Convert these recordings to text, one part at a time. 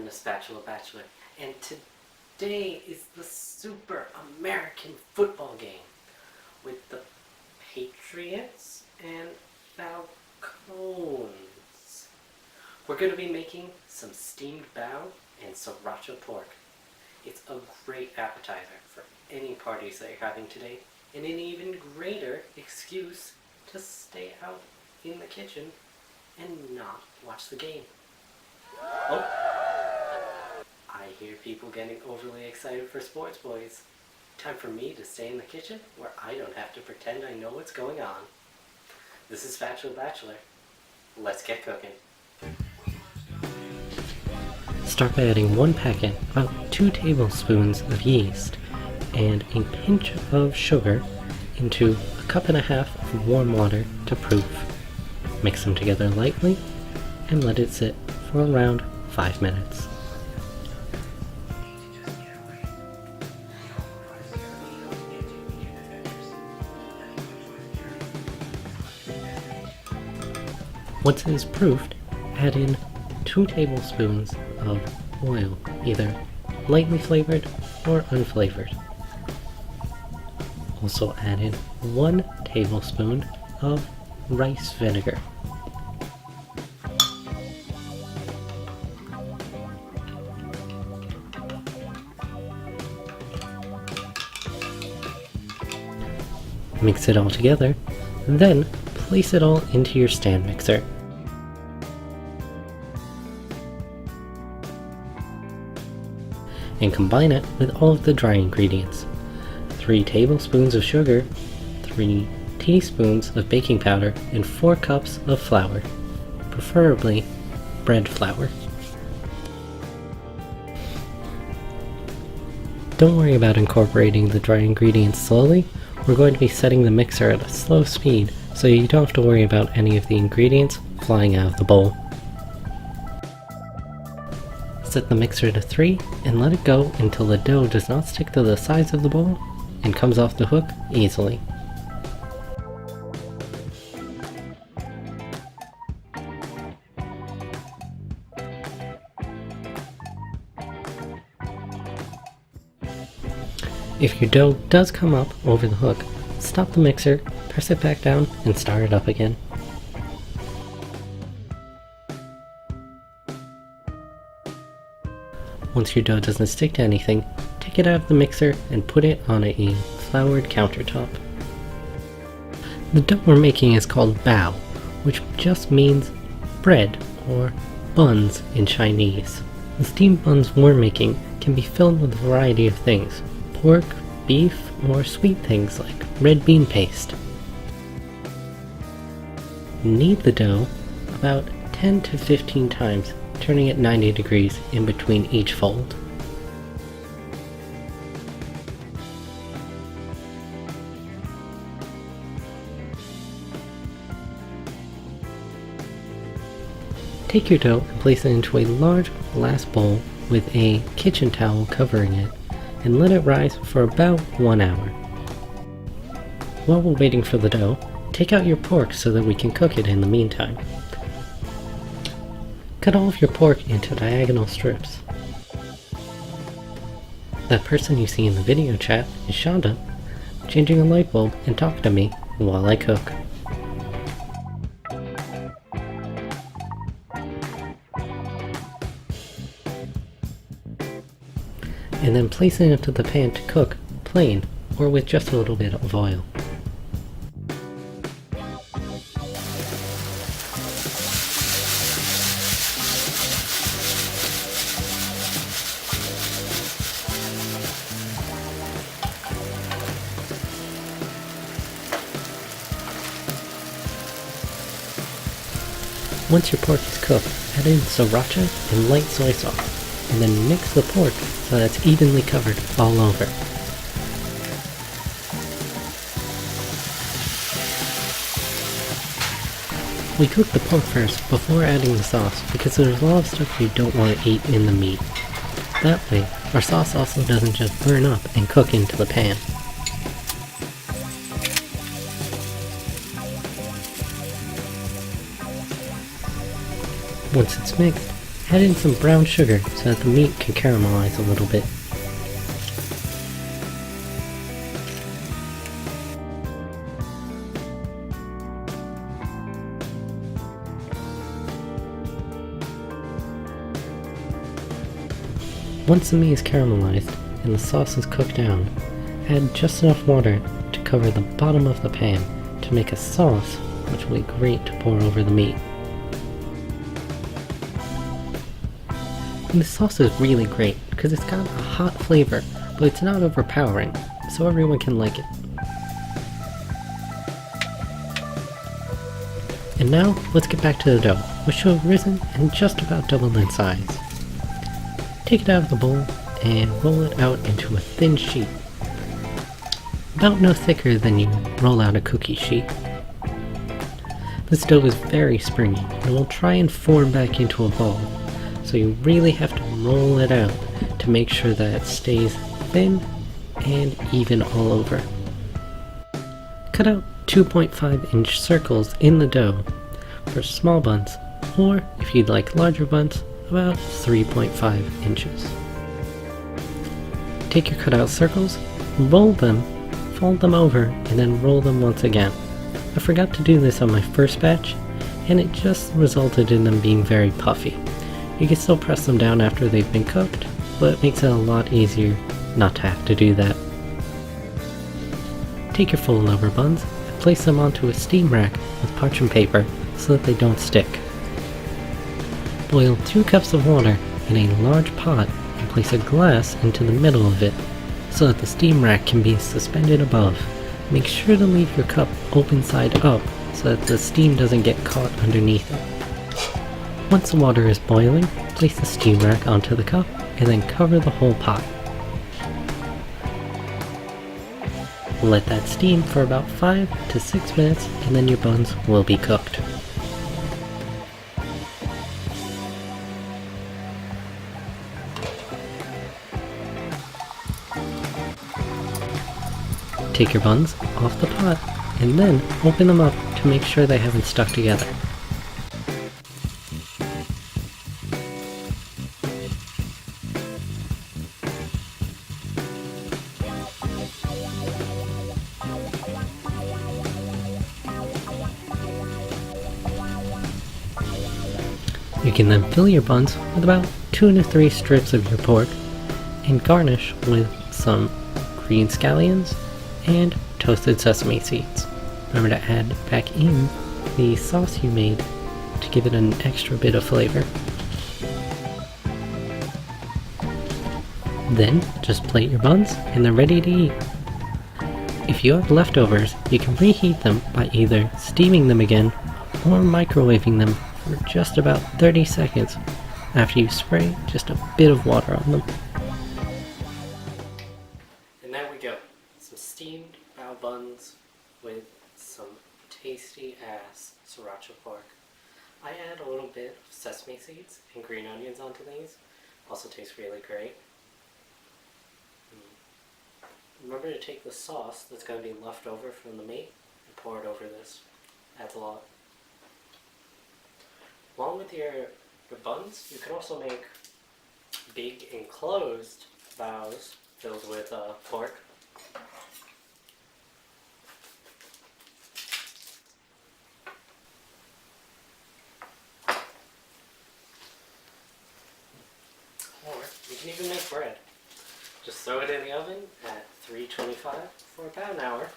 the Spatula Bachelor, and today is the Super American football game with the Patriots and Falcons. We're going to be making some steamed bao and Sriracha pork. It's a great appetizer for any parties that you're having today, and an even greater excuse to stay out in the kitchen and not watch the game. Oh, I hear people getting overly excited for sports, boys. Time for me to stay in the kitchen where I don't have to pretend I know what's going on. This is Spatula Bachelor. Let's get cooking. Start by adding 1 packet, about 2 tablespoons of yeast, and a pinch of sugar into a cup and a half of warm water to proof. Mix them together lightly and let it sit for around 5 minutes. Once it is proofed, add in 2 tablespoons of oil, either lightly flavored or unflavored. Also add in 1 tablespoon of rice vinegar. Mix it all together, then place it all into your stand mixer. And combine it with all of the dry ingredients. 3 tablespoons of sugar, 3 teaspoons of baking powder, and 4 cups of flour, preferably bread flour. Don't worry about incorporating the dry ingredients slowly. We're going to be setting the mixer at a slow speed, so you don't have to worry about any of the ingredients flying out of the bowl. Set the mixer to 3 and let it go until the dough does not stick to the sides of the bowl and comes off the hook easily. If your dough does come up over the hook, stop the mixer, press it back down, and start it up again. Once your dough doesn't stick to anything, take it out of the mixer and put it on a floured countertop. The dough we're making is called bao, which just means bread, or buns in Chinese. The steamed buns we're making can be filled with a variety of things: pork, beef, or sweet things like red bean paste. Knead the dough about 10 to 15 times, turning it 90 degrees in between each fold. Take your dough and place it into a large glass bowl with a kitchen towel covering it, and let it rise for about 1 hour. While we're waiting for the dough, take out your pork so that we can cook it in the meantime. Cut all of your pork into diagonal strips. That person you see in the video chat is Shonda, changing a light bulb and talking to me while I cook. And then place it into the pan to cook plain or with just a little bit of oil. Once your pork is cooked, add in sriracha and light soy sauce, and then mix the pork so that it's evenly covered all over. We cook the pork first before adding the sauce because there's a lot of stuff you don't want to eat in the meat. That way, our sauce also doesn't just burn up and cook into the pan. Once it's mixed, add in some brown sugar so that the meat can caramelize a little bit. Once the meat is caramelized and the sauce is cooked down, add just enough water to cover the bottom of the pan to make a sauce which will be great to pour over the meat. And the sauce is really great because it's got a hot flavor, but it's not overpowering, so everyone can like it. And now, let's get back to the dough, which should have risen and just about doubled in size. Take it out of the bowl and roll it out into a thin sheet, about no thicker than you roll out a cookie sheet. This dough is very springy and will try and form back into a ball, so you really have to roll it out to make sure that it stays thin and even all over. Cut out 2.5-inch circles in the dough for small buns, or if you'd like larger buns, about 3.5 inches. Take your cutout circles, roll them, fold them over, and then roll them once again. I forgot to do this on my first batch, and it just resulted in them being very puffy. You can still press them down after they've been cooked, but it makes it a lot easier not to have to do that. Take your fold over buns and place them onto a steam rack with parchment paper so that they don't stick. Boil 2 cups of water in a large pot and place a glass into the middle of it so that the steam rack can be suspended above. Make sure to leave your cup open side up so that the steam doesn't get caught underneath it. Once the water is boiling, place the steam rack onto the cup and then cover the whole pot. Let that steam for about 5 to 6 minutes and then your buns will be cooked. Take your buns off the pot and then open them up to make sure they haven't stuck together. You can then fill your buns with about 2 to 3 strips of your pork and garnish with some green scallions and toasted sesame seeds. Remember to add back in the sauce you made to give it an extra bit of flavor. Then just plate your buns and they're ready to eat. If you have leftovers, you can reheat them by either steaming them again or microwaving them for just about 30 seconds after you spray just a bit of water on them. And there we go. Some steamed bao buns with some tasty ass Sriracha pork. I add a little bit of sesame seeds and green onions onto these. Also tastes really great. Remember to take the sauce that's going to be left over from the meat and pour it over this. Adds a lot. Along with your buns, you can also make big enclosed baos filled with pork. Or you can even make bread. Just throw it in the oven at 325 for about an hour.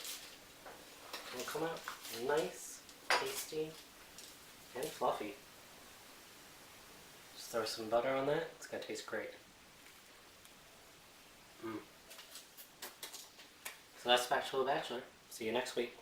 It'll come out nice, tasty, and fluffy. Just throw some butter on that. It's going to taste great. So that's Spatula Bachelor. See you next week.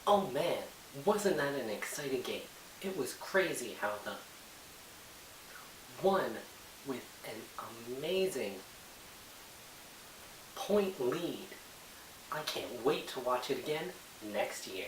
Oh man, wasn't that an exciting game? It was crazy how the one with an amazing point lead. I can't wait to watch it again next year.